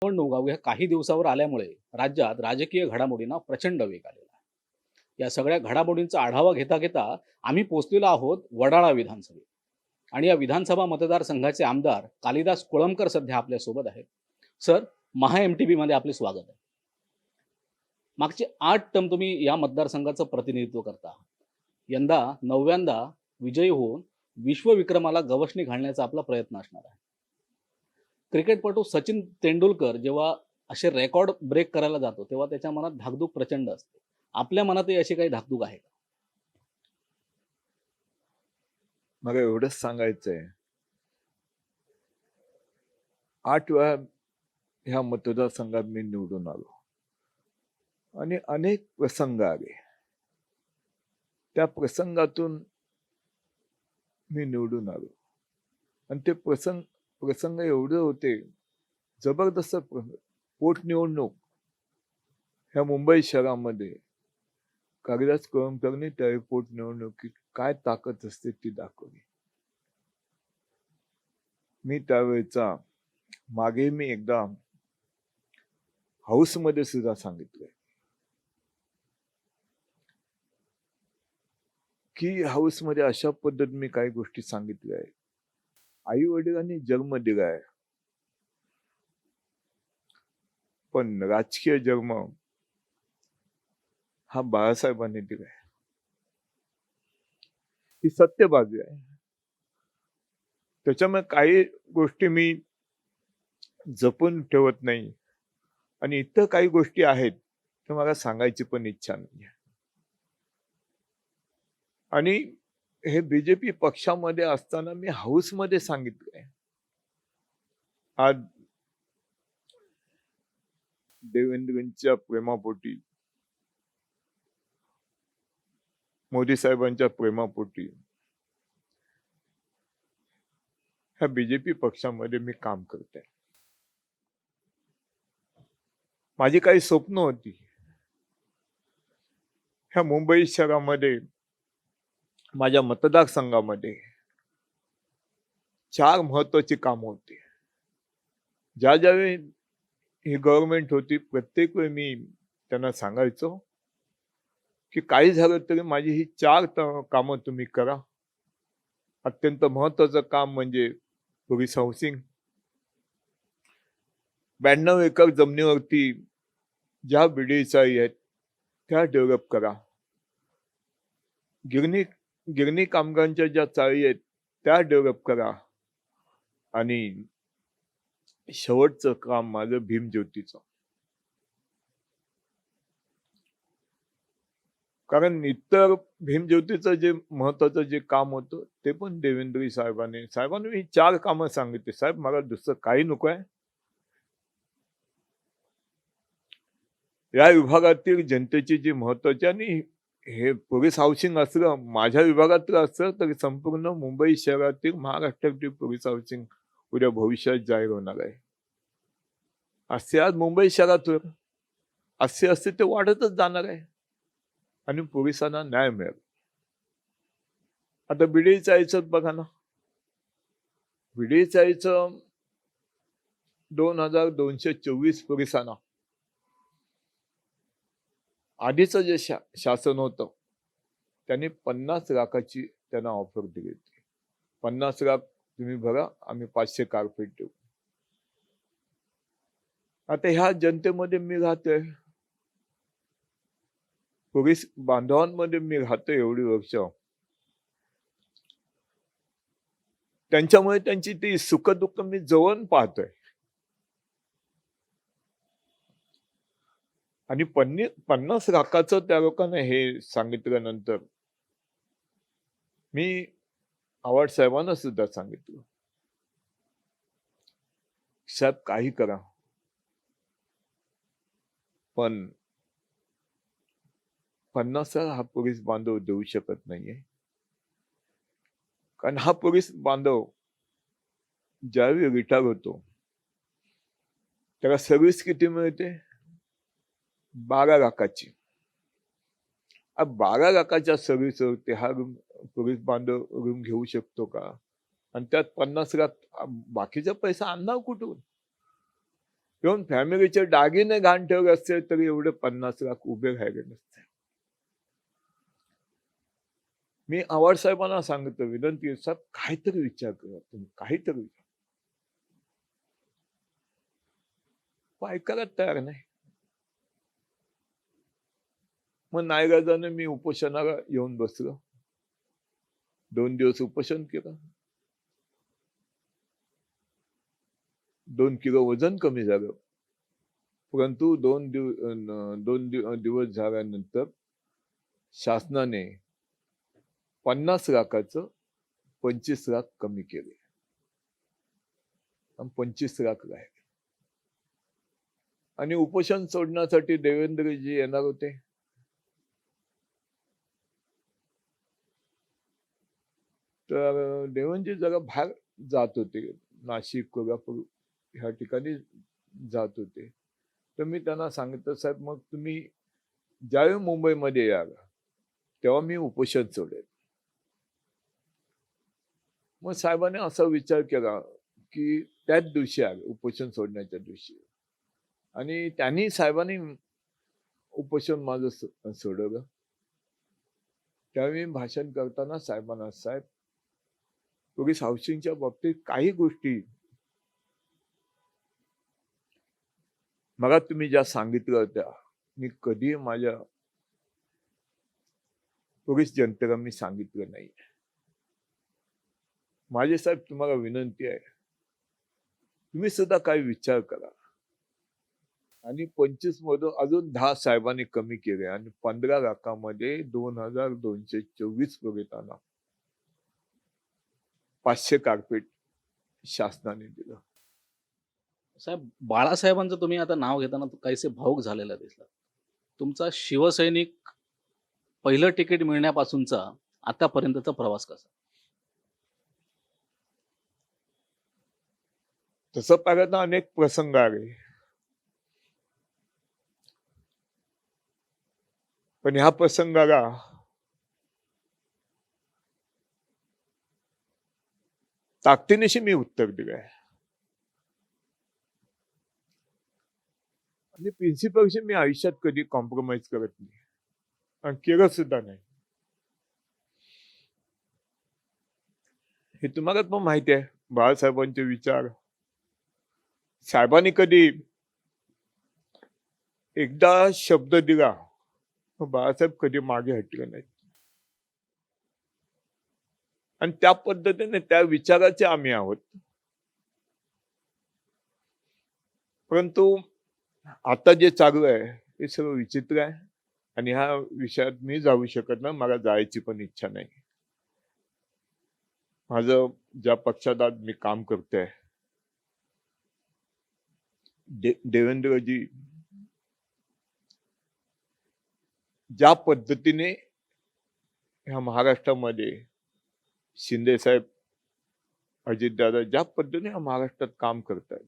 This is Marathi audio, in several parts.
निवडणूक अवघ्या काही दिवसावर आल्यामुळे राज्यात राजकीय घडामोडींना प्रचंड वेग आलेला आहे. या सगळ्या घडामोडींचा आढावा घेता घेता आम्ही पोहोचलेलो आहोत वडाळा विधानसभेत. आणि या विधानसभा मतदारसंघाचे आमदार कालिदास कोळंबकर सध्या आपल्यासोबत आहेत. सर, महा एमटीबी मध्ये आपले स्वागत आहे. मागचे 8 टर्म तुम्ही या मतदारसंघाचं प्रतिनिधित्व करता. यंदा 9व्यांदा विजयी होऊन विश्वविक्रमाला गवसणी घालण्याचा आपला प्रयत्न असणार आहे. क्रिकेटपटू सचिन तेंडुलकर जेव्हा असे रेकॉर्ड ब्रेक करायला जातो, तेव्हा त्याच्या मनात धाकधूक प्रचंड असते. आपल्या मनातही अशी काही धाकधूक आहे का? मला एवढंच सांगायचंय, 8 वेळा ह्या मतदारसंघात मी निवडून आलो आणि अनेक प्रसंग आले. त्या प्रसंगातून मी निवडून आलो आणि ते प्रसंग एवढे होते, जबरदस्त पोटनिवडणूक ह्या मुंबई शहरामध्ये कालिदास कोळंबकरने त्या पोटनिवडणुकीत काय ताकद असते ती दाखवली. मी त्यावेळेचा मागे मी एकदा हाऊसमध्ये सुद्धा सांगितलंय की हाऊसमध्ये अशा पद्धतीने मी काही गोष्टी सांगितल्या आहेत. आई वडिलांनी जन्म दिलाय, पण राजकीय जन्म हा बाळासाहेबांनी दिलाय. ही सत्य बाजू आहे. त्याच्यामुळे काही गोष्टी मी जपून ठेवत नाही आणि इतर काही गोष्टी आहेत तर मला सांगायची पण इच्छा नाही. आणि हे बीजेपी पक्षामध्ये असताना मी हाऊसमध्ये सांगितलंय, आज देवेंद्रंच्या प्रेमापोटी, मोदी साहेबांच्या प्रेमापोटी ह्या बीजेपी पक्षामध्ये मी काम करते. माझी काही स्वप्न होती. ह्या मुंबई शहरामध्ये माझ्या मतदारसंघामध्ये 4 महत्वाची कामं होती. ज्या ज्यावेळी ही गव्हर्नमेंट होती, प्रत्येक वेळी मी त्यांना सांगायचो की काही झालं तरी माझी ही 4 कामं तुम्ही करा. अत्यंत महत्वाचं काम म्हणजे पोलीस हाऊसिंग. 92 एकर जमिनीवरती ज्या बीडी चाळी आहेत त्या डेव्हलप करा. गिरणी कामगारांच्या ज्या चाळी आहेत त्या डेव्हलप करा. आणि शेवटचं काम माझं भीमज्योतीचं. कारण इतर भीमज्योतीचं जे महत्वाचं जे काम होतं ते पण देवेंद्र साहेबांनी ही 4 कामं सांगितली. साहेब, मला दुसरं काही नको आहे. या विभागातील जनतेची जी महत्वाची, आणि हे पोलीस हाऊसिंग असलं माझ्या विभागातलं असलं तरी संपूर्ण मुंबई शहरातील, महाराष्ट्रातील पोलीस हाऊसिंग उद्या भविष्यात जाहीर होणार आहे. असे आज मुंबई शहरात असे ते वाढतच जाणार आहे आणि पोलिसांना न्याय मिळेल. आता बीडी चाळीचं बघा ना, बीडी चाळीचं 2224 पोलिसांना आधीचं जे शासन होतं त्यांनी 50 लाखाची त्यांना ऑफर दिली होती. 50 लाख तुम्ही भरा, आम्ही 500 कार्पेट देऊ. आता ह्या जनतेमध्ये मी राहतोय, पोलीस बांधवांमध्ये मी राहतोय एवढी वर्ष. त्यांच्यामुळे त्यांची ती सुखदुःख मी जवळून पाहतोय. आणि 50 लाखाचं त्या लोकांना हे सांगितल्यानंतर मी आव्हाड साहेबांना सुद्धा सांगितलं, साहेब काही करा, पण 50 हा पोलीस बांधव देऊ शकत नाहीये. कारण हा पोलीस बांधव ज्यावेळी रिटायर होतो त्याला सर्व्हिस किती मिळते? 12 लाखाची. 12 लाखाच्या सर्व्हिसवरती हा पोलीस बांधव रूम घेऊ शकतो का? आणि त्यात 50 लाख बाकीचा पैसा आणणार कुठून? येऊन फॅमिलीचे दागिने घाण ठेवले असते तरी एवढे 50 लाख उभे राहिले नसते. मी आव्हाड साहेबांना सांगतो, विनंती आहे, साहेब काहीतरी विचार करा तुम्ही, काहीतरी विचार. पण ऐकायला तयार नाही. मग नाईलाजाने मी उपोषणाला येऊन बसलो. 2 दिवस उपोषण केलं. 2 किलो वजन कमी झालं. परंतु 2 दिवस झाल्यानंतर शासनाने 50 लाखाचं 25 लाख कमी केले. आणि 25 लाख राहिले. आणि उपोषण सोडण्यासाठी देवेंद्रजी येणार होते. तर देवेंद्रजी जरा बाहेर जात होते. नाशिक, कोल्हापूर ह्या ठिकाणी जात होते. तर मी त्यांना सांगितलं, साहेब मग तुम्ही ज्यावेळी मुंबईमध्ये याल तेव्हा मी उपोषण सोडेल. मग साहेबांनी असा विचार केला की त्याच दिवशी आले, उपोषण सोडण्याच्या दिवशी. आणि त्यांनी साहेबांनी उपोषण माझं सोडवलं. त्यावेळी भाषण करताना साहेबांना, साहेब पोलीस हाऊसिंगच्या बाबतीत काही गोष्टी मला तुम्ही ज्या सांगितल्या होत्या, मी कधी माझ्या पोलीस जनतेला मी सांगितलं नाही. माझे साहेब तुम्हाला विनंती आहे, तुम्ही सुद्धा काही विचार करा. आणि 25 मधून अजून 10 साहेबांनी कमी केले आणि 15 लाखामध्ये 2224 बघिताना 500 कार्पेट शासनाने दिलं. साहेब, बाळासाहेबांचं तुम्ही आता नाव घेताना काहीसे भावुक झालेला दिसला. तुमचा शिवसैनिक पहिलं तिकीट मिळण्यापासूनचा आतापर्यंतचा प्रवास कसा? तसं पाहिलं तर अनेक प्रसंग आले. पण ह्या प्रसंगाला ताकदीनिशी मी उत्तर दिलंय. आणि प्रिन्सिपलशी मी आयुष्यात कधी कॉम्प्रोमाइज करत नाही आणि केलं सुद्धा नाही. हे तुम्हाला पण माहिती आहे, बाळासाहेबांचे विचार. साहेबांनी कधी एकदा शब्द दिला, बाळासाहेब कधी मागे हटले नाहीत. आणि त्या पद्धतीने त्या विचाराचे आम्ही आहोत. परंतु आता जे चालू आहे हे सगळं विचित्र आहे. आणि ह्या विषयात मी जाऊ शकत नाही, मला जायची पण इच्छा नाही. माझं ज्या पक्षात आज मी काम करतोय, देवेंद्रजी ज्या पद्धतीने ह्या महाराष्ट्रामध्ये शिंदे साहेब, अजितदादा ज्या पद्धतीने ह्या महाराष्ट्रात काम करतायत,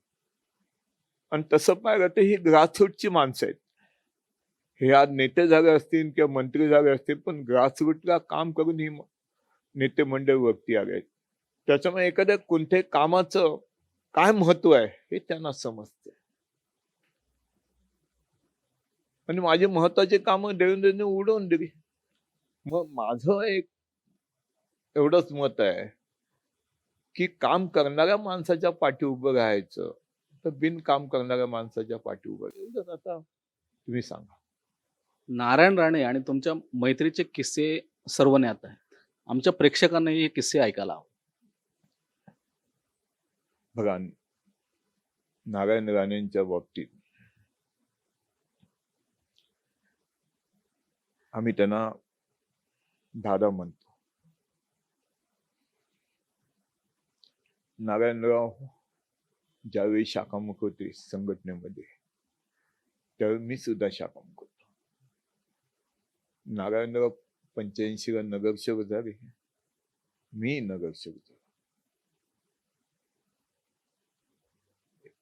आणि तसं पाहिलं तर ही ग्रासरूटची माणसं आहेत. हे आज नेते झाले असतील किंवा मंत्री झाले असतील, पण ग्रासरूटला काम करून ही नेते मंडळ वरती आले आहेत. त्याच्यामुळे एखाद्या कोणत्याही कामाचं काय महत्व आहे हे त्यांना समजते. आणि माझी महत्वाची कामं देवेंद्रने उडवून दिली. मग माझं एक एवढंच मत आहे की काम करणाऱ्या माणसाच्या पाठी उभं राहायचं, तर बिनकाम करणाऱ्या माणसाच्या पाठी उभं राहायचं. आता तुम्ही सांगा. नारायण राणे आणि तुमच्या मैत्रीचे किस्से सर्व ज्ञात आहेत. आमच्या प्रेक्षकांनाही हे किस्से ऐकायला हवे. बघा, नारायण राणेंच्या बाबतीत आम्ही त्यांना दादा म्हणतो. नारायणराव ज्यावेळी शाखामुख होते संघटनेमध्ये, त्यावेळी मी सुद्धा शाखामुख होतो. नारायणराव 85 ला नगरसेवक झाले, मी नगरसेवक झालो.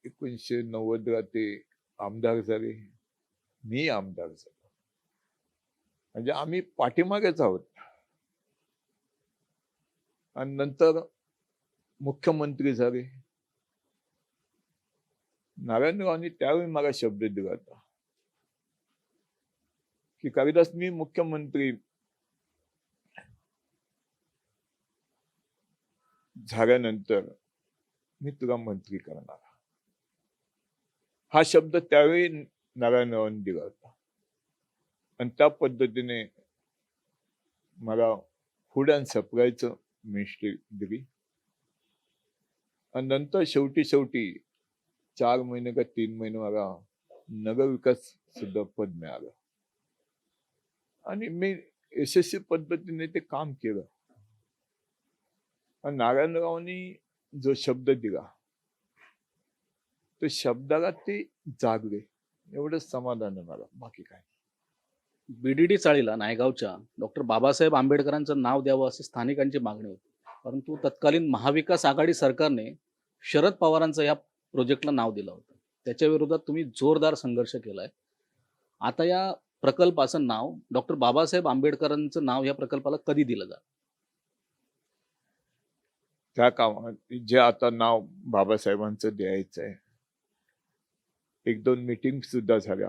1990 ला ते आमदार झाले, मी आमदार झालो. म्हणजे आम्ही पाठीमागेच आहोत. आणि नंतर मुख्यमंत्री झाले, नारायणरावांनी त्यावेळी मला शब्द दिला होता की कालिदास, मी मुख्यमंत्री झाल्यानंतर मी तुला मंत्री करणार. हा शब्द त्यावेळी नारायणरावांनी दिला होता आणि त्या पद्धतीने मला फूड अँड सप्लायचं मिनिस्ट्री दिली आणि नंतर शेवटी 4 महिने का 3 महिने मला नगरविकास सुद्धा पद मिळालं आणि मी यशस्वी पद्धतीने ते काम केलं. आणि नारायणरावांनी जो शब्द दिला तो शब्दाला ते जागले, एवढंच समाधान आहे मला, बाकी काय. बीडीडी चाळीला नायगावच्या डॉक्टर बाबासाहेब आंबेडकरांचं नाव द्यावं अशी स्थानिकांची मागणी होती, परंतु तत्कालीन महाविकास आघाडी सरकारने शरद पवारांचं या प्रोजेक्टला नाव दिलं होतं. त्याच्या विरोधात तुम्ही जोरदार संघर्ष केलाय. आता या प्रकल्पाचं नाव डॉक्टर बाबासाहेब आंबेडकरांचं नाव या प्रकल्पाला कधी दिलं जातं? त्या कामात जे आता नाव बाबासाहेबांचं द्यायचं आहे, 1-2 मीटिंग सुद्धा झाल्या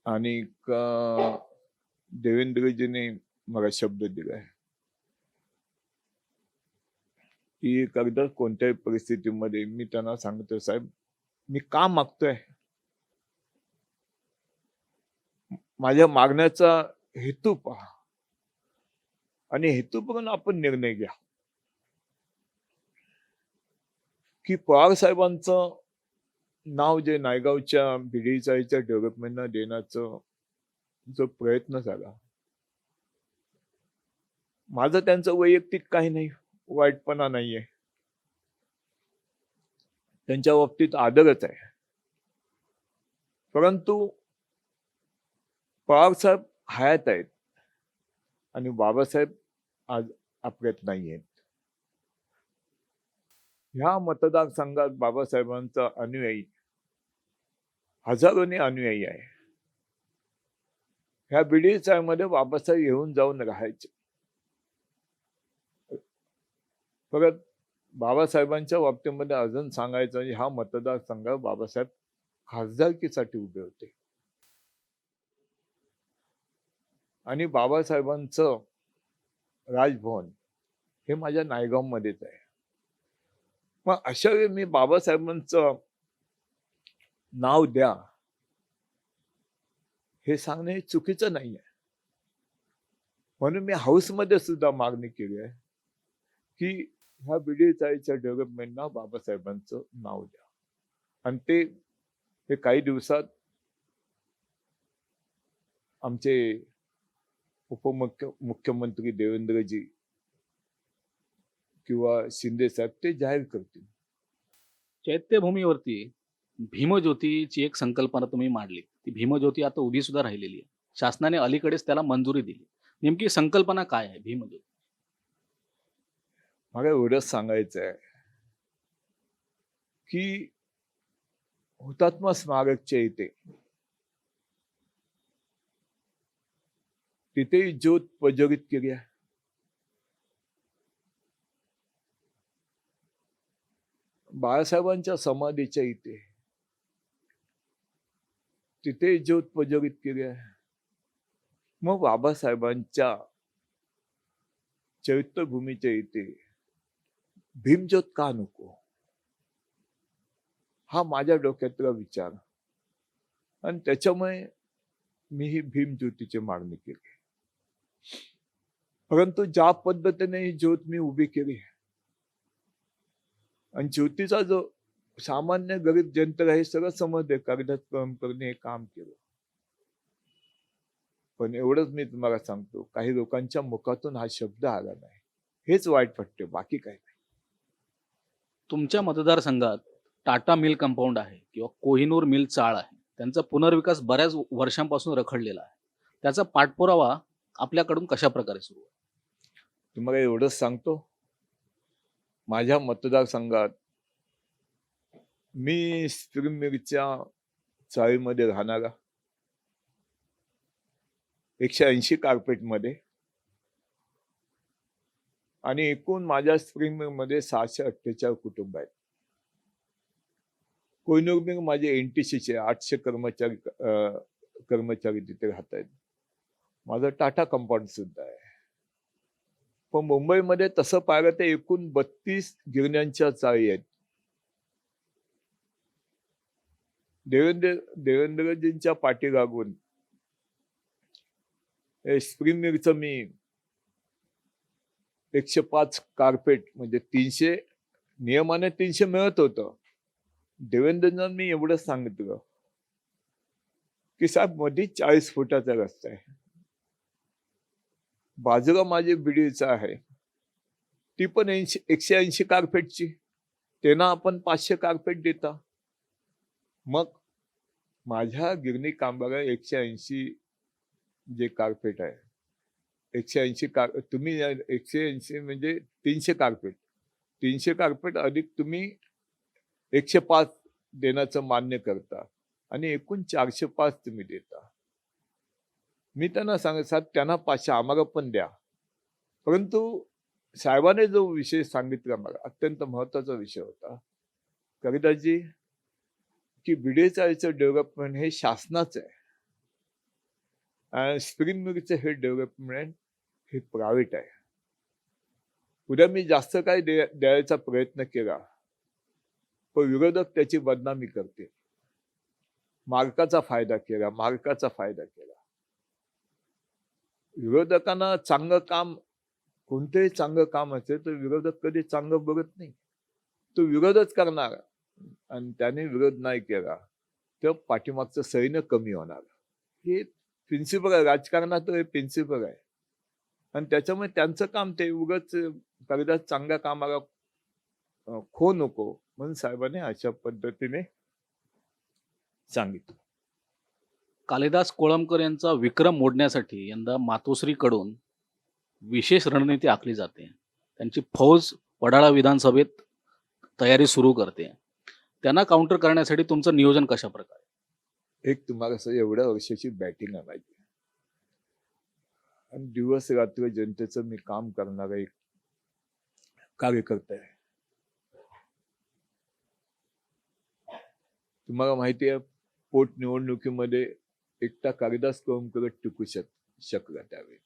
आणि देवेंद्रजीने मला शब्द दिलाय की कागदात कोणत्याही परिस्थितीमध्ये मी त्यांना सांगतो, साहेब मी का मागतोय, माझ्या मागण्याचा हेतू पहा आणि हेतू बघून आपण निर्णय घ्या. की पवार साहेबांचं नाव जे नायगावच्या बीडी चाळीच्या डेव्हलपमेंटना देण्याचं जो प्रयत्न झाला, माझं त्यांचं वैयक्तिक काही नाही, वाईटपणा नाहीये, त्यांच्या बाबतीत आदरच आहे. परंतु पवार साहेब हयात आहेत आणि बाबासाहेब आज आपल्यात नाही आहेत. ह्या मतदारसंघात बाबासाहेबांचा अनुयायी हजारोनी अनुयायी आहे. ह्या बीडी चाळीमध्ये बाबासाहेब येऊन जाऊन राहायचे. परत बाबासाहेबांच्या बाबतीमध्ये अजून सांगायचं म्हणजे हा मतदारसंघात बाबासाहेब खासदारकीसाठी उभे होते आणि बाबासाहेबांचं राजभवन हे माझ्या नायगावमध्येच आहे. मग अशा वेळी मी बाबासाहेबांचं नाव द्या हे सांगणे चुकीचं नाही आहे. म्हणून मी हाऊसमध्ये सुद्धा मागणी केली आहे की ह्या बीडी चाळीच्या डेव्हलपमेंटना बाबासाहेबांचं नाव द्या आणि ते काही दिवसात आमचे मुख्यमंत्री देवेंद्रजी किंवा शिंदे साहेब ते जाहीर करतील. चैत्यभूमीवरती भीमज्योतीची एक संकल्पना तुम्ही मांडली. ती भीमज्योती आता उभी सुद्धा राहिलेली आहे. शासनाने अलीकडेच त्याला मंजुरी दिली. नेमकी संकल्पना काय आहे भीमज्योती? मला एवढंच सांगायचं आहे की हुतात्मा स्मारकच्या इथे तिथे ज्योत प्रज्वलित केली आहे. बाळासाहेबांच्या समाधीच्या इथे तिथे ज्योत प्रज्वलित केली आहे. मग बाबासाहेबांच्या चैत्यभूमीच्या इथे भीमज्योत का नको, हा माझ्या डोक्यातला विचार आणि त्याच्यामुळे मी ही भीमज्योतीची मागणी केली. परंतु ज्या पद्धतीने ही ज्योत मी उभी केली आणि ज्योतीचा जो सामान्य गरीब जनतेला हे सगळं समजते, कागदात काम करणे हे काम केलं. पण एवढंच मी तुम्हाला सांगतो, काही लोकांच्या मुखातून हा शब्द आला नाही, हेच वाईट वाटते, बाकी काही नाही. तुमच्या मतदारसंघात टाटा मिल कंपाऊंड आहे किंवा कोहिनूर मिल चाळ आहे. त्यांचा पुनर्विकास बऱ्याच वर्षांपासून रखडलेला आहे. त्याचा पाठपुरावा आपल्याकडून कशा प्रकारे सुरू आहे? तुम्हाला एवढंच सांगतो, माझ्या मतदारसंघात मी स्प्रिंग मिलच्या चाळीमध्ये राहणारा 180 कार्पेटमध्ये आणि एकूण माझ्या स्प्रिंग मिलमध्ये 648 कुटुंब आहेत. कोहिनूर माझे NTCचे 800 कर्मचारी तिथे राहत आहेत. माझं टाटा कंपाऊंड सुद्धा आहे. पण मुंबईमध्ये तसं पाहिलं तर एकूण 32 गिरण्यांच्या चाळी आहेत. देवेंद्रजींच्या पाठी लागून स्प्रिंग मिलचं मी 105 कार्पेट म्हणजे 300 नियमाने 300 मिळत होतं. देवेंद्रजींना मी एवढं सांगितलं की साहेब मध्ये 40 फुटाचा रस्ता आहे, बाजूला माझी बिडीचा आहे, ती पण 180 कार्पेटची, त्यांना आपण 500 कार्पेट देता. मग माझ्या गिरणी कामगार 180 जे कार्पेट आहे, 180 तुम्ही 180 म्हणजे 300 कार्पेट, 300 कार्पेट अधिक तुम्ही 105 देण्याचं मान्य करता आणि एकूण 405 तुम्ही देता. मी त्यांना सांगत साहेब त्यांना 500 आम्हाला पण द्या. परंतु साहेबांनी जो विषय सांगितला मला अत्यंत महत्वाचा विषय होता कविताजी की BDSIचं डेव्हलपमेंट हे शासनाचं आहे आणि स्प्रिंग मिलचं हे डेव्हलपमेंट हे प्रायव्हेट आहे. उद्या मी जास्त काय द्यायचा प्रयत्न केला पण विरोधक त्याची बदनामी करते, मालकाचा फायदा केला. विरोधकांना चांगलं काम, कोणतेही चांगलं काम असेल तर विरोधक कधी चांगलं बघत नाही, तो विरोधच करणार आणि त्याने विरोध नाही केला तर पाठीमागचं सैन्य कमी होणार. हे प्रिन्सिपल आहे राजकारणात, हे प्रिन्सिपल आहे आणि त्याच्यामुळे त्यांचं काम ते उगाच कदाचित चांगल्या कामाला खो नको म्हणून साहेबांनी अशा पद्धतीने सांगितलं. कालिदास कोळंबकर यांचा विक्रम मोडण्यासाठी यंदा मातोश्रीकडून विशेष रणनीती आखली जाते. त्यांची फौज वडाळा विधानसभेत तयारी सुरू करते. त्यांना काउंटर करण्यासाठी तुमचं नियोजन कशा प्रकारे? एक तुम्हाला असं एवढ्या वर्षाची बॅटिंग आहे माझी आणि दिवस रात्र जनतेचं मी काम करणारा एक कार्यकर्ता आहे. तुम्हाला माहिती आहे पोटनिवडणुकीमध्ये एकटा कालिदास कोळंबकर टिकू शकला त्यावेळी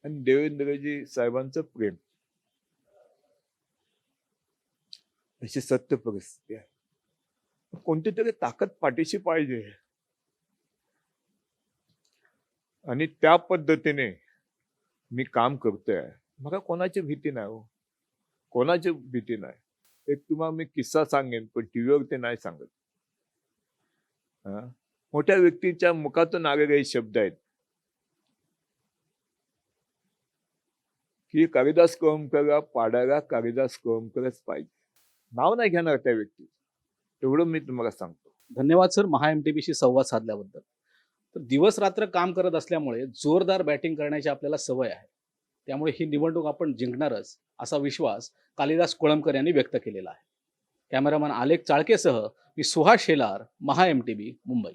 आणि देवेंद्रजी साहेबांचं प्रेम अशी सत्य परिस्थिती आहे. कोणती तरी ताकद पाठीशी पाहिजे आणि त्या पद्धतीने मी काम करतोय. मला कोणाची भीती नाही हो, कोणाची भीती नाही. एक तुम्हाला मी किस्सा सांगेन पण टीव्हीवर ते नाही सांगत. मोठ्या व्यक्तीच्या मुखातून आलेले शब्द आहेत की कालिदास कोळंबकरला पाडायला कालिदास कोळंबकरच पाहिजे. नाव नाही घेणार त्या व्यक्ती, तेवढं मी तुम्हाला सांगतो. धन्यवाद सर, MHAMTBशी संवाद साधल्याबद्दल. तर दिवस रात्र काम करत असल्यामुळे जोरदार बॅटिंग करण्याची आपल्याला सवय आहे, त्यामुळे ही निवडणूक आपण जिंकणारच असा विश्वास कालिदास कोळंबकर यांनी व्यक्त केलेला आहे. कॅमेरामॅन आलेख चाळकेसह मी सुहास शेलार, MHAMTB, मुंबई.